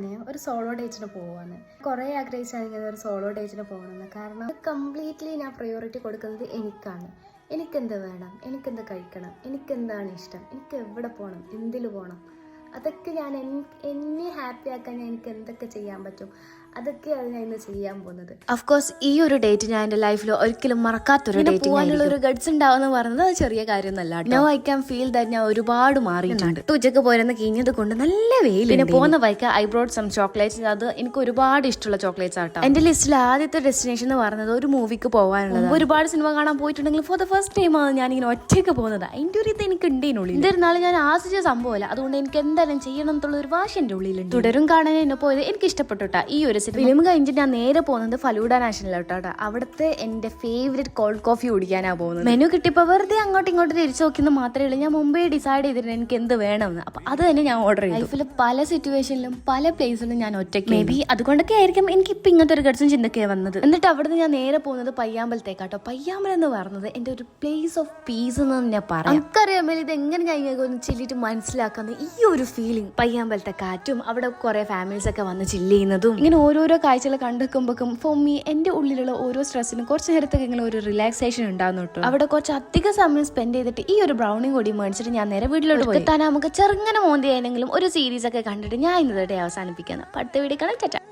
ഞാൻ ഒരു സോളോ ഡേറ്റിന് പോവാണ്. കുറേ ആഗ്രഹിച്ചാണ് ഇങ്ങനെ ഒരു സോളോ ഡേറ്റിന് പോകണമെന്ന്. കാരണം കംപ്ലീറ്റ്ലി ഞാൻ പ്രയോറിറ്റി കൊടുക്കുന്നത് എനിക്കാണ്. എനിക്കെന്ത് വേണം, എനിക്കെന്ത് കഴിക്കണം, എനിക്കെന്താണ് ഇഷ്ടം, എനിക്ക് എവിടെ പോകണം, എന്തിൽ പോകണം, അതൊക്കെ ഞാൻ എന്നെ ഹാപ്പി ആക്കാൻ എനിക്ക് എന്തൊക്കെ ചെയ്യാൻ പറ്റും അതൊക്കെയാണ് ഞാൻ ഇന്ന് ചെയ്യാൻ പോകുന്നത്. അഫ്കോഴ്സ് ഈ ഒരു ഡേറ്റ് ഞാൻ എൻ്റെ ലൈഫിൽ ഒരിക്കലും മറക്കാത്തൊരു ഡേറ്റ്. പോകാനുള്ള ഒരു ഗഡ്സ് ഉണ്ടാവുന്ന പറയുന്നത് അത് ചെറിയ കാര്യമൊന്നല്ല. No I can feel that ഞാൻ ഒരുപാട് മാറിയിട്ടുണ്ട്. ഉച്ചക്ക് പോരുന്ന കിഞ്ഞത് കൊണ്ട് നല്ല വെയിൽ. പിന്നെ പോകുന്ന വഴിക്ക് ഐ ബ്രോഡ് സം ചോക്ലേറ്റ്സ്. അത് എനിക്ക് ഒരുപാട് ഇഷ്ടമുള്ള ചോക്ലേറ്റ്സ് ആട്ടോ. എൻ്റെ ലിസ്റ്റിൽ ആദ്യത്തെ ഡെസ്റ്റിനേഷൻ എന്ന് പറയുന്നത് ഒരു മൂവിക്ക് പോകാനുള്ളത്. ഒരുപാട് സിനിമ കാണാൻ പോയിട്ടുണ്ടെങ്കിൽ ഫോർ ദ ഫസ്റ്റ് ടൈം ആണ് ഞാൻ ഇങ്ങനെ ഒറ്റയ്ക്ക് പോകുന്നത്. അതിൻ്റെ ഒരു ഇത് എനിക്ക് ഉണ്ടേനുള്ളിൽ. എന്നിരുന്നാലും ഞാൻ ആസ്വദിച്ച സംഭവമല്ല. അതുകൊണ്ട് എനിക്ക് എന്തായാലും ചെയ്യണം എന്നുള്ള ഒരു വാശി എൻ്റെ ഉള്ളിലുണ്ട്. തുടരും കാണാൻ എന്നെ പോയത് എനിക്ക് ഇഷ്ടപ്പെട്ടുട്ടാ. ഈ ഒരു ഫിലിം കഴിഞ്ഞിട്ട് ഞാൻ നേരെ പോകുന്നത് ഫലൂഡ നാഷണലോട്ടാ. അവിടുത്തെ എൻ്റെ ഫേവറേറ്റ് കോൾഡ് കോഫി കുടിക്കാനാണ് പോകുന്നത്. മെനു കിട്ടിയപ്പോൾ വെറുതെ അങ്ങോട്ടും ഇങ്ങോട്ടും തിരിച്ചു നോക്കിയെന്ന് മാത്രമേ ഉള്ളൂ. ഞാൻ മുമ്പേ ഡിസൈഡ് ചെയ്തിട്ടുണ്ട് എനിക്ക് എന്ത് വേണമെന്ന്. അപ്പോൾ അത് തന്നെ ഞാൻ ഓർഡർ ചെയ്തു. ലൈഫിൽ പല സിറ്റുവേഷനിലും പല പ്ലേസിലും ഞാൻ ഒറ്റയ്ക്ക്. മേ ബി അതുകൊണ്ടൊക്കെ ആയിരിക്കും എനിക്ക് ഇപ്പം ഇങ്ങനത്തെ ഒരു ഗഡ്സും ചിന്തയൊക്കെ വന്നത്. എന്നിട്ട് അവിടുന്ന് ഞാൻ നേരെ പോകുന്നത് പയ്യാമ്പലത്തേക്കാട്ടോ. പയ്യാമ്പലം എന്ന് പറയുന്നത് എൻ്റെ ഒരു പ്ലേസ് ഓഫ് പീസ് എന്ന് ഞാൻ പറയാം. എനിക്കറിയാമല്ലോ ഇത് എങ്ങനെ ഞാൻ ഒന്ന് ചില്ലിട്ട് മനസ്സിലാക്കുന്നത്. ഈ ഒരു ഫീലിംഗ്, പയ്യാമ്പലത്തെ കാറ്റും അവിടെ കുറെ ഫാമിലീസ് ഒക്കെ വന്ന് ചില്ല് ചെയ്യുന്നതും, ഇങ്ങനെ ഓരോരോ കാഴ്ചകൾ കണ്ടുവെക്കുമ്പോഴേക്കും ഫോർ മീ എൻ്റെ ഉള്ളിലുള്ള ഓരോ സ്ട്രെസ്സിനും കുറച്ച് നേരത്തൊക്കെ ഇങ്ങനെ ഒരു റിലാക്സേഷൻ ഉണ്ടാകുന്നു കേട്ടോ. അവിടെ കുറച്ച് അധിക സമയം സ്പെൻഡ് ചെയ്തിട്ട് ഈ ഒരു ബ്രൗണി കൂടി മേടിച്ചിട്ട് ഞാൻ നേരെ വീട്ടിലോട്ട് പോയി. താൻ നമുക്ക് ചെറുങ്ങനെ മോന്തി ആയെങ്കിലും ഒരു സീരീസ് ഒക്കെ കണ്ടിട്ട് ഞാൻ ഇന്നത്തെ അവസാനിപ്പിക്കുന്നത്. അടുത്ത വീഡിയോ കാണാം. ടാറ്റാ.